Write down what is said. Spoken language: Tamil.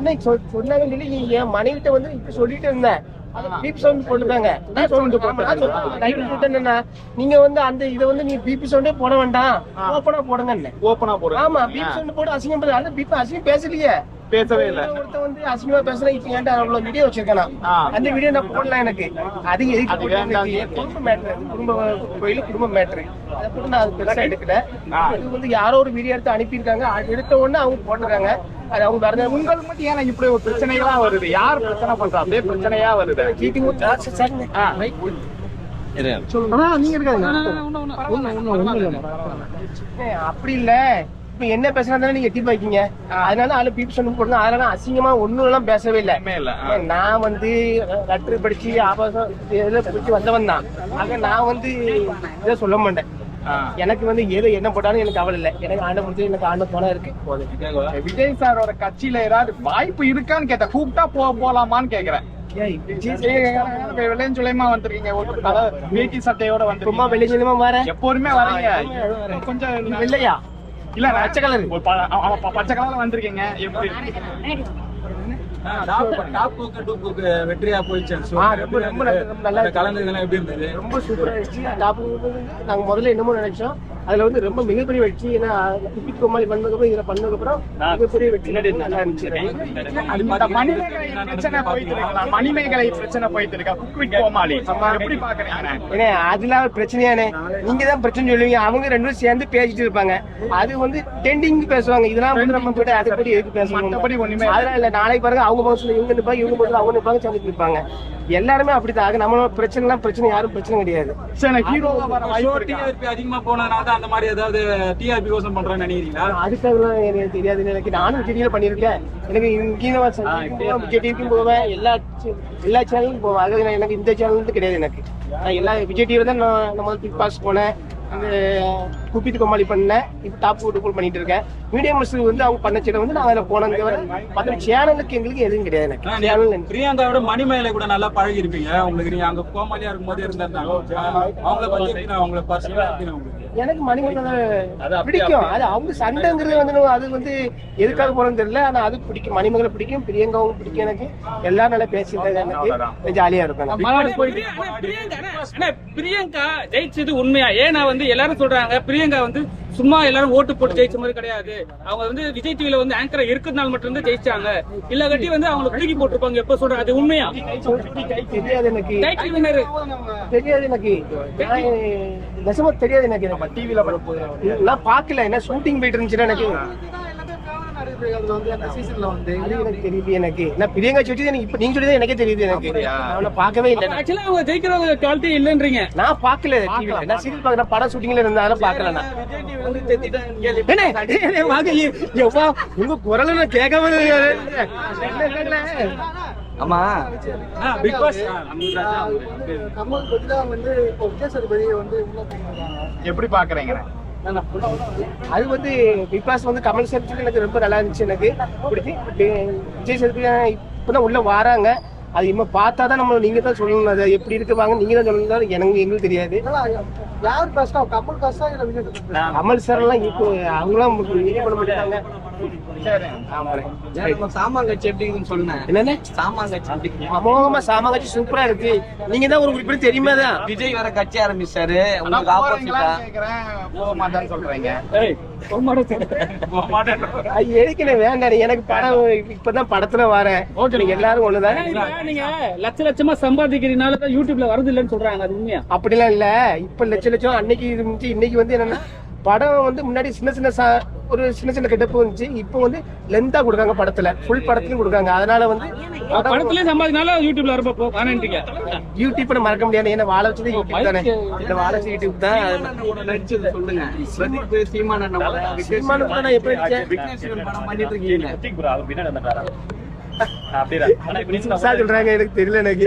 அன்னைக்கு சொன்னாங்கன்னு சொல்லி என் மனைவிட்ட வந்து இப்ப சொல்லிட்டு இருந்தேன். பீப் சவுண்ட் போட்டுருக்காங்க. நீங்க வந்து அந்த இதை வந்து நீங்க பீப் சவுண்டே போட வேண்டாம், ஓப்பனா போடுங்க. ஓப்பனா போடுங்க. ஆமா, பீப் சவுண்ட் போட்டு அசிங்கம் அந்த பீப் அசிங்கம் பேசலையே, பேசவே இல்ல. ஒருத்த வந்து அசிங்கமா பேசுறேன். இப்ப ஏன்டா அவ்வளவு வீடியோ வச்சிருக்கேன், அந்த வீடியோ நான் போடலாம். எனக்கு அது எதுக்கு குடும்ப மேட்ரு, குடும்ப கோயில் குடும்ப மேட்ரு, அதை போட்டு நான் அது பெருசா எடுக்கல. இது வந்து யாரோ ஒரு வீடியோ எடுத்து அனுப்பியிருக்காங்க, எடுத்த உடனே அவங்க போட்டிருக்காங்க. அது அவங்க வேற உங்களுக்கு மட்டும் ஏன்னா இப்படி ஒரு பிரச்சனைகளா வருது, யார் பிரச்சனை பண்றா அப்படியே பிரச்சனையா வருது. அப்படி இல்ல, இப்ப என்ன பேசுறதா நீங்க எட்டி பாக்கீங்க, அதனால ஆளு பீப் சொன்ன போடுங்க. அதனால அசிங்கமா ஒண்ணும் எல்லாம் பேசவே இல்லை. நான் வந்து லெட்டர் படிச்சு ஆபாசம் படிச்சு வந்தவன் தான். ஆக நான் வந்து இதை சொல்ல மாட்டேன். எனக்கு வந்து எது என்ன போட்டாலும் எனக்கு கவலை இல்லை. எனக்கு ஆண்ட முடிஞ்சு எனக்கு ஆண்ட போனா இருக்கு. விஜய் சாரோட கட்சியில ஏதாவது வாய்ப்பு இருக்கான்னு கேட்ட, கூப்பிட்டா போலாமான்னு கேக்குறேன். வெள்ளையஞ்சுலைமா வந்திருக்கீங்க, வேட்டி சட்டையோட வந்து சும்மா வெள்ளையஞ்சுலைமா வரேன், எப்போதுமே வரீங்க. கொஞ்சம் வெள்ளையா இல்ல பச்சை கலர், பச்சை கலர்ல வந்திருக்கீங்க. எப்படி வெற்றியா போயிடுச்சு? ரொம்ப சூப்பரா இருந்துச்சு. நாங்க முதல்ல என்னமோ நினைச்சோம், அதுல வந்து ரொம்ப மிகப்பெரிய வெற்றி. ஏன்னா கோமாளி பண்ணதுக்கப்புறம் இதுல பண்ணதுக்கப்புறம் மிகப்பெரிய வெற்றி நல்லா இருந்துச்சு. மணிமேகலை பிரச்சனை போயிட்டு இருக்கா, கோமாளி எப்படி பாக்குறீங்க? அதெல்லாம் பிரச்சனையானே, நீங்க தான் பிரச்சனை சொல்லுவீங்க. அவங்க ரெண்டு பேரும் சேர்ந்து பேசிட்டு இருப்பாங்க, அது வந்து டெண்டிங் பேசுவாங்க. இதெல்லாம் வந்து நம்ம போயிட்டு அதை பத்தி எதுக்கு பேசணும்? அதெல்லாம் இல்ல. நாளைக்கு பாருங்க, அவங்க பக்கத்துல இவங்க நிற்பாங்க, இவங்க பக்கத்துல அவங்க நிற்பாங்க, சேர்ந்து நிற்பாங்க. எல்லாருமே அப்படித்தான். நம்ம பிரச்சனை பிரச்சனை யாரும் பிரச்சனை கிடையாது. அதிகமா போனதுனால அந்த மாதிரி ஏதாவது டிஆர்பி கோசம் பண்றான்னு நினைக்கிறீங்களா? அதுக்காக எனக்கு தெரியாது. எனக்கு நானும் விஜய் பண்ணிருக்கேன். எனக்கு விஜய் போவேன், எல்லா சேனலும் போவேன். அது எனக்கு இந்த சேனல் கிடையாது. எனக்கு நான் எல்லா விஜய் டிவில தான் நான் முதல் பிக் பாஸ் போனேன், அந்த குப்பித்து கோமாளி பண்ணேன், இப்போ டாப் போட்டு பண்ணிட்டு இருக்கேன். மீடியம் வந்து அவங்க பண்ண சேனல் வந்து நான் அதில் போனது. மற்ற சேனலுக்கு எங்களுக்கு எதுவும் கிடையாது. எனக்கு பிரியங்காவோட மணிமேகலை கூட நல்லா பழகி இருப்பீங்க. உங்களுக்கு நீங்க அங்க கோமாளியா இருக்கும் போது இருந்தாங்க, அவங்கள பத்தி அவங்கள பர்சனலா எனக்கு மணிமேகலை பிடிக்கும். அது அவங்க சண்டைங்கிறது வந்து அது வந்து எதுக்காக போறோம்னு தெரியல. ஆனா அது பிடிக்கும், மணிமேகலை பிடிக்கும், பிரியங்காவும் பிடிக்கும். எனக்கு எல்லாரும் நல்லா பேசிட்டு எனக்கு ஜாலியா இருக்கும். பிரியங்கா ஜெயிச்சது உண்மையா? ஏன்னா வந்து எல்லாரும் சொல்றாங்க பிரியங்கா வந்து சும்மா எல்லாரும் ஓட்டு போட்டு ஜெயிச்ச மாதிரி கிடையாது. அவங்க வந்து விஜய் டிவில வந்து ஆங்கரா இருக்கிறதுனால மட்டும் தான் ஜெயிச்சாங்க, இல்ல கட்டி வந்து அவங்க தூக்கி போட்டிருப்பாங்க. எப்ப சொல்றாங்க, அது உண்மையா? தெரியாது எனக்கு, தெரியாது எனக்கு, நெசமா தெரியாது எனக்கு. டிவில நான் பாக்கல, என்ன ஷூட்டிங் போயிட்டு இருந்துச்சுன்னா எனக்கு தெரியல. எனக்கு நான் பிரியங்கா சொல்லி எனக்கு இப்ப நீங்க சொல்லி எனக்கே தெரியுது. எனக்கு அவனை பார்க்கவே இல்லை. ஆக்சுவலா அவங்க ஜெயிக்கிறவங்க குவாலிட்டி இல்லன்றீங்க. நான் பாக்கல டிவில, நான் சீரியல் பாக்குறேன், படம் ஷூட்டிங்ல இருந்தாலும் பாக்கல. உங்க குரல நான் கேட்காம ஆமா பிக் பாஸ் எப்படி பாக்குறீங்க? அது வந்து பிக் பாஸ் வந்து கமல் சார் எனக்கு ரொம்ப நல்லா இருந்துச்சு. எனக்கு பிடிச்சி விஜய் சேதுபதி இப்பதான் உள்ள வராங்க. அது இனிமே பார்த்தா தான் நம்ம, நீங்க தான் சொல்லணும் அது எப்படி இருக்கு வாங்க, நீங்க தான் சொல்லணும். எங்களுக்கு தெரியாது யார் பெஸ்டா, கமல் பெஸ்டா இல்ல விஜய்? கமல் சார் எல்லாம் இப்போ அவங்களாம் பண்ண மாட்டாங்க. சாமாங்கட்சி எப்படின்னு சொல்லுங்க. என்னன்னு சாமாங்கட்சி அமோகமா சாமாங்கட்சி சூப்பரா இருக்கு. நீங்க தான் ஒரு உறுப்பினர் தெரியுமா? தான் விஜய் வர கட்சி ஆரம்பிச்சாரு, உங்களுக்கு ஆப்போசிட்டா சொல்றீங்க. எதுக்கு வேண்டாம், எனக்கு படம் இப்பதான் படத்துல வரேன். நீங்க எல்லாரும் ஒண்ணுதான். நீங்க லட்ச லட்சமா சம்பாதிக்கிறதுனால யூடியூப்ல வருது இல்லன்னு சொல்றாங்க, அது உண்மையா? அப்படிலாம் இல்ல. இப்ப லட்சம் லட்சம் அன்னைக்கு இருந்துச்சு. இன்னைக்கு வந்து என்னன்னா, படம் வந்து முன்னாடி ஒரு சின்ன சின்ன கெட்டப்பு வந்துச்சு. இப்போ வந்து லென்த்தா கொடுக்காங்க, படத்துல ஃபுல் படத்துலயும் கொடுக்காங்க. அதனால வந்து படத்துலயும் சம்பாதிக்கனால யூடியூப்ல ரொம்ப போகானீங்க. யூடியூப் மறக்க முடியாது. ஏன்னா வாழ வச்சது யூடியூப் தானே, இந்த வாழ வச்சு யூடியூப் தான். சொல்லுங்க, சீமான் நான் எப்படி சொல்றாங்க எனக்கு தெரியல. எனக்கு